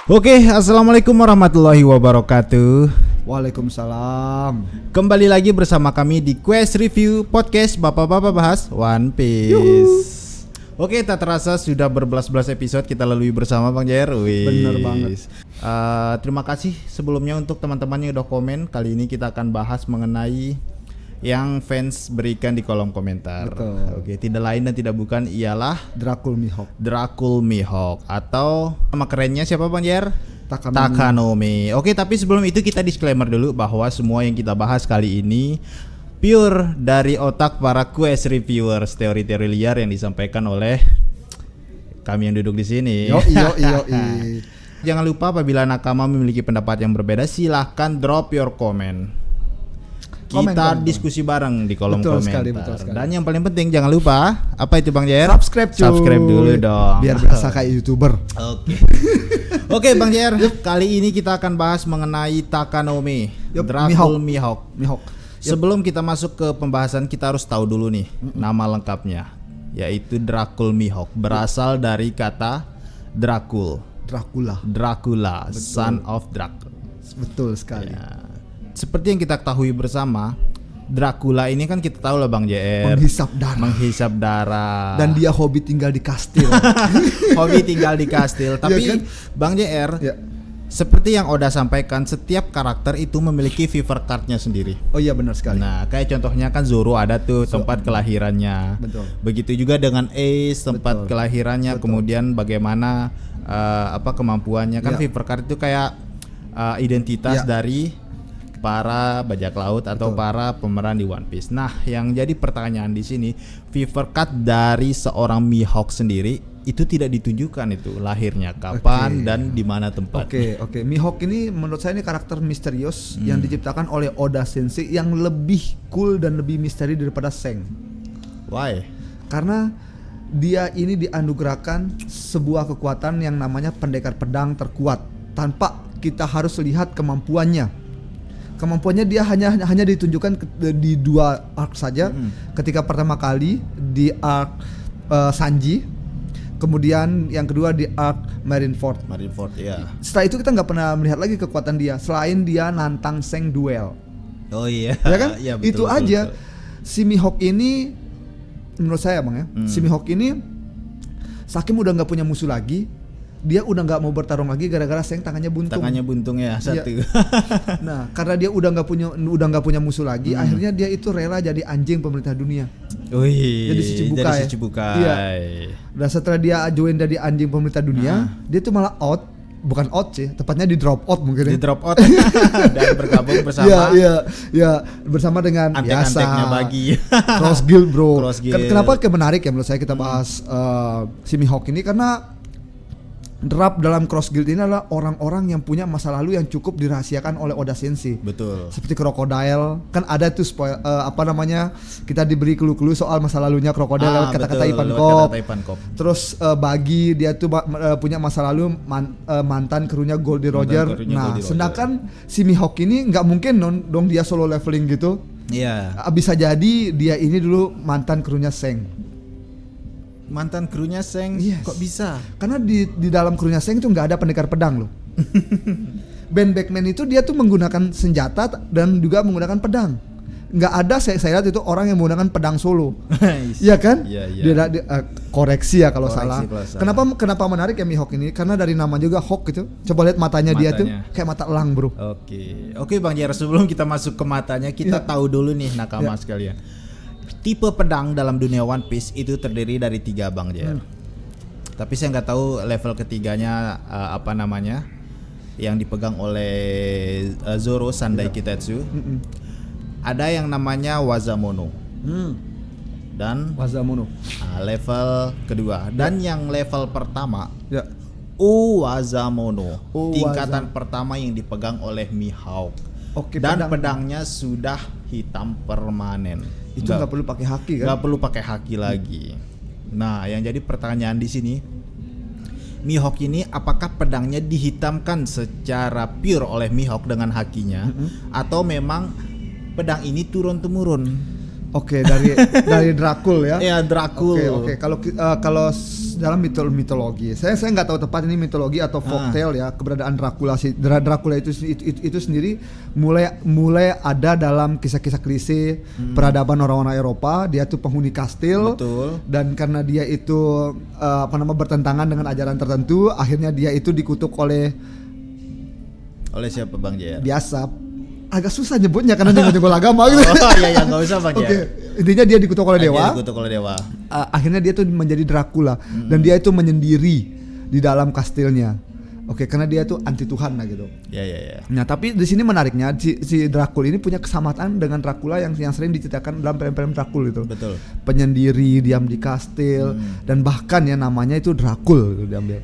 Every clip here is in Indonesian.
Oke, assalamualaikum warahmatullahi wabarakatuh. Waalaikumsalam. Kembali lagi bersama kami di Quest Review Podcast Bapak-bapak bahas One Piece. Yuhu. Oke, tak terasa sudah berbelas-belas episode kita lalui bersama Bang Jair. Bener banget. Terima kasih sebelumnya untuk teman-teman yang udah komen. Kali ini kita akan bahas mengenai yang fans berikan di kolom komentar. Betul. Oke, tidak lain dan tidak bukan ialah Dracul Mihawk atau nama kerennya siapa Bang Jair? Takanomi. Oke, tapi sebelum itu kita disclaimer dulu bahwa semua yang kita bahas kali ini pure dari otak para Quest reviewers, teori-teori liar yang disampaikan oleh kami yang duduk di sini. Yo. Jangan lupa apabila nakama memiliki pendapat yang berbeda, silahkan drop your comment. Kita diskusi bareng di kolom betul komentar. sekali. Dan yang paling penting jangan lupa apa itu Bang Jair? Subscribe dulu dong. Biar berasa kayak YouTuber. Oke Bang Jair, kali ini kita akan bahas mengenai Takanomi, Dracul Mihawk. Sebelum kita masuk ke pembahasan, kita harus tahu dulu nih nama lengkapnya, yaitu Dracul Mihawk, berasal dari kata Dracula, Betul. son of Dracula. Betul sekali. Ya. Seperti yang kita ketahui bersama, Dracula ini kan kita tahu lah Bang JR, menghisap darah. Dan dia hobi tinggal di kastil. Tapi ya kan? Bang JR, Ya. seperti yang Oda sampaikan, setiap karakter itu memiliki fever card-nya sendiri. Oh iya, benar sekali. Nah, kayak contohnya kan Zoro ada tuh tempat kelahirannya. Betul. Begitu juga dengan Ace, tempat kelahirannya. Betul. Kemudian bagaimana kemampuannya kan, Ya. fever card itu kayak identitas Ya. dari para bajak laut atau para pemeran di One Piece. Nah, yang jadi pertanyaan di sini, fever card dari seorang Mihawk sendiri itu tidak ditunjukkan itu lahirnya kapan dan di mana tempatnya. Oke. Mihawk ini menurut saya ini karakter misterius yang diciptakan oleh Oda Sensei yang lebih cool dan lebih misteri daripada Seng. Why? Karena dia ini dianugerahkan sebuah kekuatan yang namanya pendekar pedang terkuat tanpa kita harus lihat kemampuannya. Kemampuannya dia hanya ditunjukkan di dua arc saja. Ketika pertama kali di arc Sanji, kemudian yang kedua di arc Marineford, ya. Setelah itu kita nggak pernah melihat lagi kekuatan dia selain dia nantang Seng duel. Oh iya. Ya kan? Ya, betul, itu betul, aja. betul. Si Mihawk ini menurut saya Bang ya, si Mihawk ini saking udah nggak punya musuh lagi, dia udah nggak mau bertarung lagi gara-gara Seng tangannya buntung ya satu. Ya. Nah, karena dia udah nggak punya musuh lagi, akhirnya dia itu rela jadi anjing pemerintah dunia. Wih, Jadi si Cibukai. Iya. Dan setelah dia join dari anjing pemerintah dunia, dia tuh malah bukan out sih, tepatnya di drop out mungkin. Di drop out dan bergabung bersama. Iya, bersama dengan antek-anteknya bagi Cross Guild, bro. Cross Guild. Kenapa menarik ya menurut saya kita bahas si Mihawk ini, karena drop dalam Cross Guild ini adalah orang-orang yang punya masa lalu yang cukup dirahasiakan oleh Oda Sensei. Betul. Seperti Crocodile, kan ada tuh kita diberi clue-clue soal masa lalunya Crocodile lewat kata-kata Ivankov. Terus Bagi dia tuh punya masa lalu mantan krunya Goldie Roger. Sedangkan si Mihawk ini nggak mungkin dong dia solo leveling gitu. Iya. Bisa jadi dia ini dulu mantan krunya Seng. Mantan krunya Seng, Yes. Kok bisa? Karena di dalam krunya Seng itu nggak ada pendekar pedang loh. Ben Beckman itu dia tuh menggunakan senjata dan juga menggunakan pedang. Nggak ada saya lihat itu orang yang menggunakan pedang solo. Iya kan? Iya. Dia koreksi ya kalau salah. Kenapa menarik ya Mihawk ini? Karena dari nama juga Hawk gitu. Coba lihat matanya dia tuh kayak mata elang, bro. Oke Bang Jair, sebelum kita masuk ke matanya, kita tahu dulu nih nakama sekalian. Tipe pedang dalam dunia One Piece itu terdiri dari 3 Bang Jair. Tapi saya nggak tahu level ketiganya apa namanya, yang dipegang oleh Zoro Sandai Kitetsu. Ada yang namanya Wazamono. Dan Wazamono. Level kedua. Dan yang level pertama Uwazamono. Tingkatan pertama yang dipegang oleh Mihawk. Dan pedangnya sudah hitam permanen. Itu nggak perlu pakai haki kan? Nggak perlu pakai haki lagi. Nah, yang jadi pertanyaan di sini, Mihawk ini apakah pedangnya dihitamkan secara pure oleh Mihawk dengan hakinya, atau memang pedang ini turun temurun? Oke, dari Dracul ya. Ya, Dracul. Oke. Kalau dalam mitologi, saya nggak tahu tepat ini mitologi atau folktale ya, keberadaan Dracula itu sendiri mulai ada dalam kisah-kisah klise peradaban orang-orang Eropa. Dia tuh penghuni kastil. Betul. Dan karena dia itu bertentangan dengan ajaran tertentu, akhirnya dia itu dikutuk oleh siapa Bang Jer? Biasa agak susah nyebutnya karena dia nyenggol agama gitu. Oh iya nggak usah Bang Jer. Oke, intinya dia dikutuk oleh dewa. Dia dikutuk oleh dewa. Akhirnya dia tuh menjadi Dracula dan dia itu menyendiri di dalam kastilnya. Oke, karena dia tuh anti Tuhan lah gitu. Ya. Nah, tapi di sini menariknya si Dracula ini punya kesamaan dengan Dracula yang sering diceritakan dalam film-film Dracula itu. Betul. Penyendiri, diam di kastil dan bahkan ya namanya itu Dracul gitu diambil.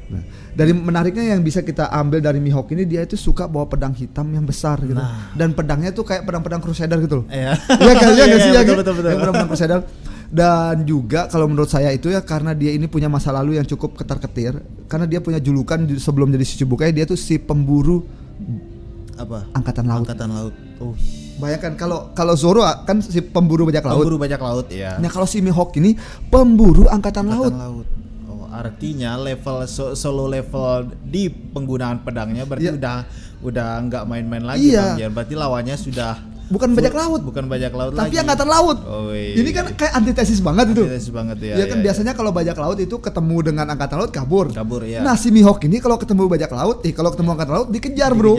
Nah, dari menariknya yang bisa kita ambil dari Mihawk ini, dia itu suka bawa pedang hitam yang besar gitu. Dan pedangnya tuh kayak pedang-pedang Crusader gitu loh. Iya. Iya kan? Betul. Yang pedang Crusader. Dan juga kalau menurut saya itu ya karena dia ini punya masa lalu yang cukup ketar-ketir, karena dia punya julukan sebelum jadi si Chichibukai, dia tuh si pemburu angkatan laut. Oh. Bayangkan kalau Zoro kan si pemburu bajak laut. Pemburu bajak laut ya. Nah, kalau si Mihawk ini pemburu angkatan laut. Oh, artinya level solo level di penggunaan pedangnya berarti udah nggak main-main lagi Bang Jer. Berarti lawannya sudah bukan bajak laut tapi lagi. Angkatan laut. Ini kan kayak antitesis banget itu. Antitesis banget ya. Ya kan biasanya kalau bajak laut itu ketemu dengan angkatan laut kabur ya. Nah, si Mihawk ini kalau ketemu bajak laut, kalau ketemu angkatan laut dikejar, bro.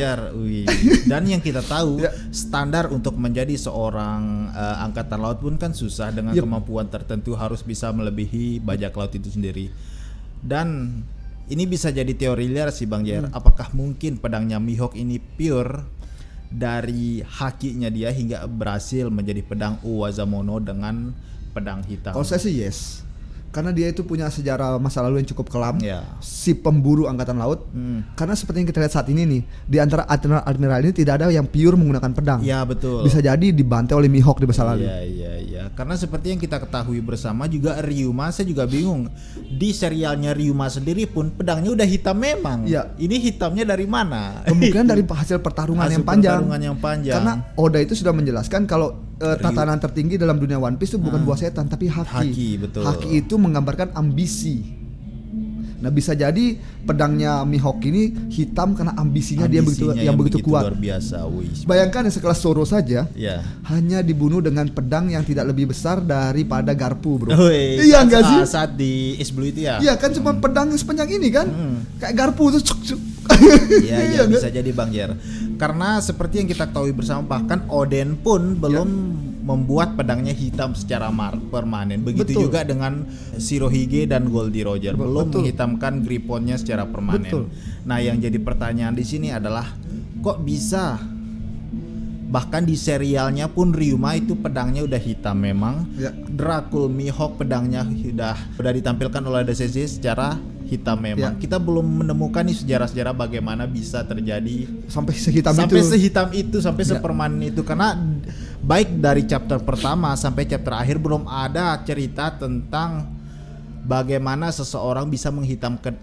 Dan yang kita tahu standar untuk menjadi seorang angkatan laut pun kan susah, dengan kemampuan tertentu harus bisa melebihi bajak laut itu sendiri. Dan ini bisa jadi teori liar sih Bang Jer. Apakah mungkin pedangnya Mihawk ini pure dari hakinya dia hingga berhasil menjadi pedang Uwazamono dengan pedang hitam? Kalau saya sih yes, karena dia itu punya sejarah masa lalu yang cukup kelam. Si pemburu angkatan laut. Karena seperti yang kita lihat saat ini nih, di antara admiral ini tidak ada yang pure menggunakan pedang. Ya betul. Bisa jadi dibantai oleh Mihawk di masa lalu. Iya. Karena seperti yang kita ketahui bersama juga Ryuma, saya juga bingung. Di serialnya Ryuma sendiri pun pedangnya udah hitam memang. Ini hitamnya dari mana? Kemungkinan dari hasil pertarungan yang panjang. Karena Oda itu sudah menjelaskan kalau tatanan tertinggi dalam dunia One Piece itu bukan buah setan tapi haki. Betul. Haki itu menggambarkan ambisi. Nah, bisa jadi pedangnya Mihawk ini hitam karena ambisinya dia begitu kuat. Luar biasa. Bayangkan yang sekelas Zoro saja hanya dibunuh dengan pedang yang tidak lebih besar daripada garpu, bro. Iya enggak sih? Saat di East Blue itu ya. Iya kan, cuma pedang sepanjang ini kan. Kayak garpu tuh. Iya bisa jadi Bang Jer. Karena seperti yang kita ketahui bersama, bahkan Oden pun belum membuat pedangnya hitam secara permanen. Begitu juga dengan Shirohige dan Goldie Roger belum menghitamkan griponnya secara permanen. Nah, yang jadi pertanyaan di sini adalah kok bisa? Bahkan di serialnya pun Ryuma itu pedangnya udah hitam memang. Dracul Mihawk pedangnya udah ditampilkan oleh Sensei secara hitam memang. Kita belum menemukan nih sejarah-sejarah bagaimana bisa terjadi sampai sehitam itu, sampai sepermanen itu, karena baik dari chapter pertama sampai chapter akhir belum ada cerita tentang bagaimana seseorang bisa menghitamkan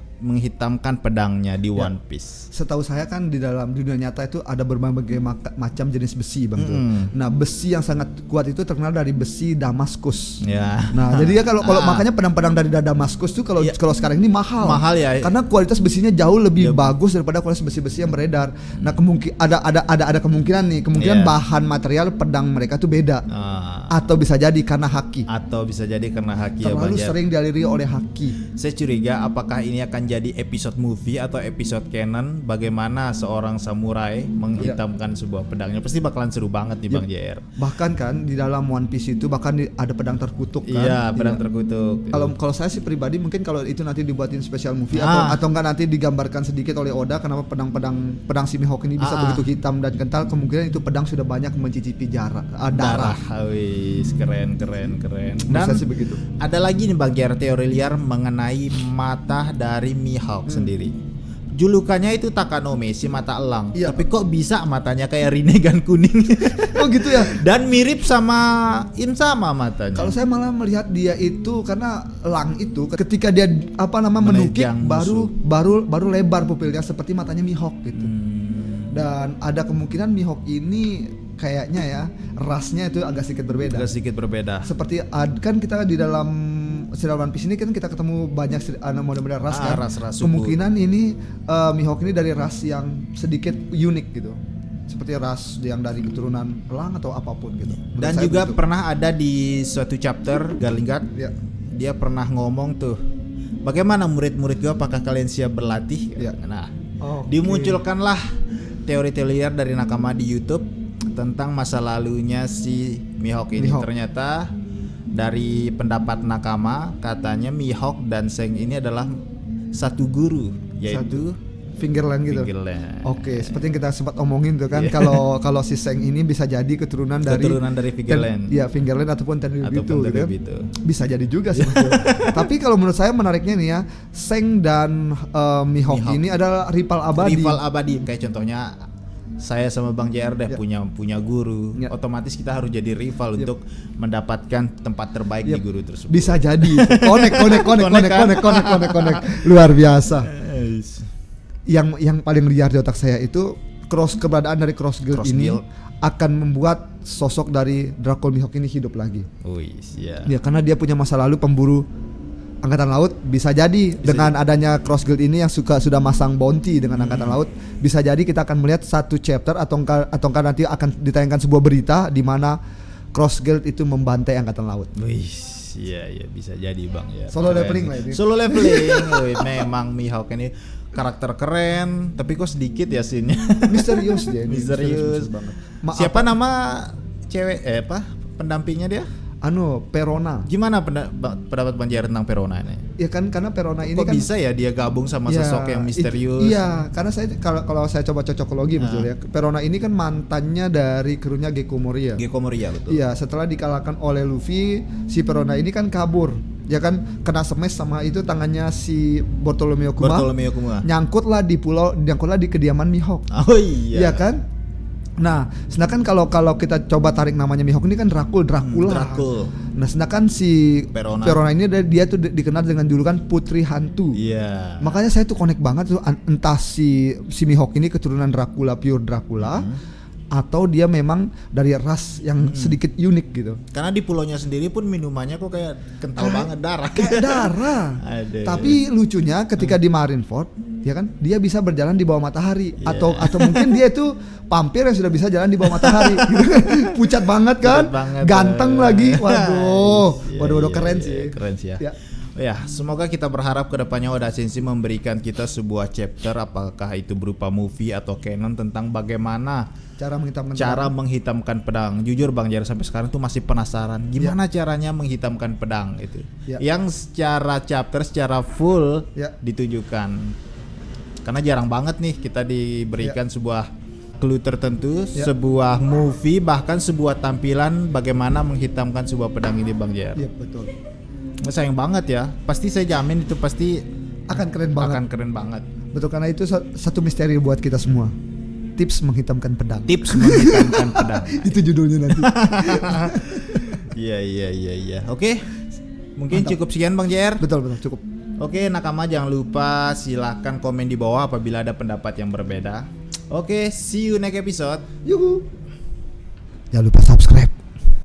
pedangnya di One Piece. Setahu saya kan di dalam dunia nyata itu ada berbagai macam jenis besi, Bang. Nah, besi yang sangat kuat itu terkenal dari besi Damaskus. Nah, jadi ya kalau makanya pedang-pedang dari Damaskus tuh kalau sekarang ini mahal ya. Karena kualitas besinya jauh lebih bagus daripada kualitas besi-besi yang beredar. Nah, ada kemungkinan bahan material pedang mereka tuh beda. Atau bisa jadi karena haki. Terlalu sering dialiri oleh haki. Saya curiga apakah ini akan jadi episode movie atau episode canon, bagaimana seorang samurai menghitamkan sebuah pedangnya. Pasti bakalan seru banget nih Bang JR. Bahkan kan di dalam One Piece itu bahkan ada pedang terkutuk kan. Iya, pedang terkutuk. Kalau saya sih pribadi mungkin kalau itu nanti dibuatin special movie atau enggak nanti digambarkan sedikit oleh Oda kenapa pedang si Mihawk ini bisa begitu hitam dan kental, kemungkinan itu pedang sudah banyak mencicipi darah. Wis, keren. Dan sih begitu. Ada lagi nih Bang JR teori liar mengenai mata dari Mihawk sendiri. Julukannya itu Takanome, si mata elang. Tapi kok bisa matanya kayak Rinnegan kuning? Oh gitu ya. Dan mirip sama Insama matanya. Kalau saya malah melihat dia itu karena elang itu ketika dia menukik baru lebar pupilnya seperti matanya Mihawk gitu. Dan ada kemungkinan Mihawk ini kayaknya ya rasnya itu agak sedikit berbeda. Agak sedikit berbeda. Seperti kan kita di dalam serial One Piece ini kan kita ketemu banyak model-model ras kan. Ras-ras suku. Kemungkinan ini Mihawk ini dari ras yang sedikit unik gitu. Seperti ras yang dari keturunan elang atau apapun gitu. Menurut Dan saya juga begitu. pernah ada di suatu chapter Garlingard, Ya. dia pernah ngomong tuh, bagaimana murid-murid gue, apakah kalian siap berlatih? Ya. Nah, Oke. dimunculkanlah teori-teori liar dari nakama di YouTube tentang masa lalunya si Mihawk ini. Mihawk. Ternyata dari pendapat nakama katanya Mihawk dan Seng ini adalah satu guru, yaitu Fingerland gitu. Fingerland. Oke, seperti yang kita sempat omongin tuh kan, Iya. kalau si Seng ini bisa jadi keturunan dari Fingerland. Iya, Fingerland ataupun Tenryubito gitu. Tenryubito. Bisa jadi juga sih. Tapi kalau menurut saya menariknya nih ya, Seng dan Mihawk ini adalah rival abadi. Rival abadi, kayak contohnya saya sama Bang JR deh Ya. punya guru, Ya. otomatis kita harus jadi rival Ya. untuk mendapatkan tempat terbaik Ya. di guru tersebut. Bisa jadi. Connect. kan? Luar biasa. Yang paling liar di otak saya itu keberadaan dari Cross Guild Cross ini Guild. akan membuat sosok dari Drakon Mihawk ini hidup lagi. Wih, ya. Ya karena dia punya masa lalu pemburu angkatan laut, bisa jadi dengan adanya Cross Guild ini yang sudah masang bounty dengan angkatan laut, bisa jadi kita akan melihat satu chapter atau enggak nanti akan ditayangkan sebuah berita di mana Cross Guild itu membantai angkatan laut. Wih, iya bisa jadi Bang ya. Solo Keren. leveling lah ini. Solo leveling. Wih, memang Mihawk ini karakter keren, tapi kok sedikit ya scene-nya. Misterius dia ini. Misterius. banget. Siapa nama cewek pendampingnya dia? Perona. Gimana pendapat Bang JR tentang Perona ini? Ya kan karena Perona ini Kok kan bisa ya dia gabung sama sosok yang misterius? Iya, karena saya kalau saya coba cocokologi betul ya. Perona ini kan mantannya dari krunya Gecko Moria. Gecko Moria betul. Iya, setelah dikalahkan oleh Luffy, si Perona ini kan kabur. Ya kan kena smash sama itu tangannya si Bartolomeo Kuma. Nyangkutlah di kediaman Mihawk. Oh iya. Iya kan? Nah, sedangkan kalau kita coba tarik namanya Mihawk ini kan Dracula. Nah, sedangkan si Perona ini dia tuh dikenal dengan julukan Putri Hantu. Iya. Makanya saya tuh connect banget tuh entah si Mihawk ini keturunan Dracula, pure Dracula, atau dia memang dari ras yang sedikit unik gitu. Karena di pulaunya sendiri pun minumannya kok kayak kental banget, darah. Kayak darah. Aduh. Tapi lucunya ketika di Marineford, ya kan, dia bisa berjalan di bawah matahari atau mungkin dia itu vampir yang sudah bisa jalan di bawah matahari. Gitu. Pucat banget kan? Ganteng lagi. Waduh, keren sih. Keren sih ya. Ya. Ya, semoga kita berharap kedepannya Oda Sensei memberikan kita sebuah chapter, apakah itu berupa movie atau canon, tentang bagaimana cara menghitamkan pedang. Jujur Bang Jar sampai sekarang tuh masih penasaran gimana caranya menghitamkan pedang itu. Yang secara chapter, secara full ditunjukkan. Karena jarang banget nih kita diberikan sebuah clue tertentu, sebuah movie, bahkan sebuah tampilan bagaimana menghitamkan sebuah pedang ini Bang Jar. Iya, betul. Sayang banget ya. Pasti saya jamin itu pasti akan keren banget. Betul, karena itu satu misteri buat kita semua. Tips menghitamkan pedang. Itu judulnya nanti. Iya. Oke. Mungkin cukup sekian Bang JR. Betul, cukup. Oke, nakama jangan lupa silahkan komen di bawah apabila ada pendapat yang berbeda. Oke, see you next episode. Yuhu. Jangan lupa subscribe.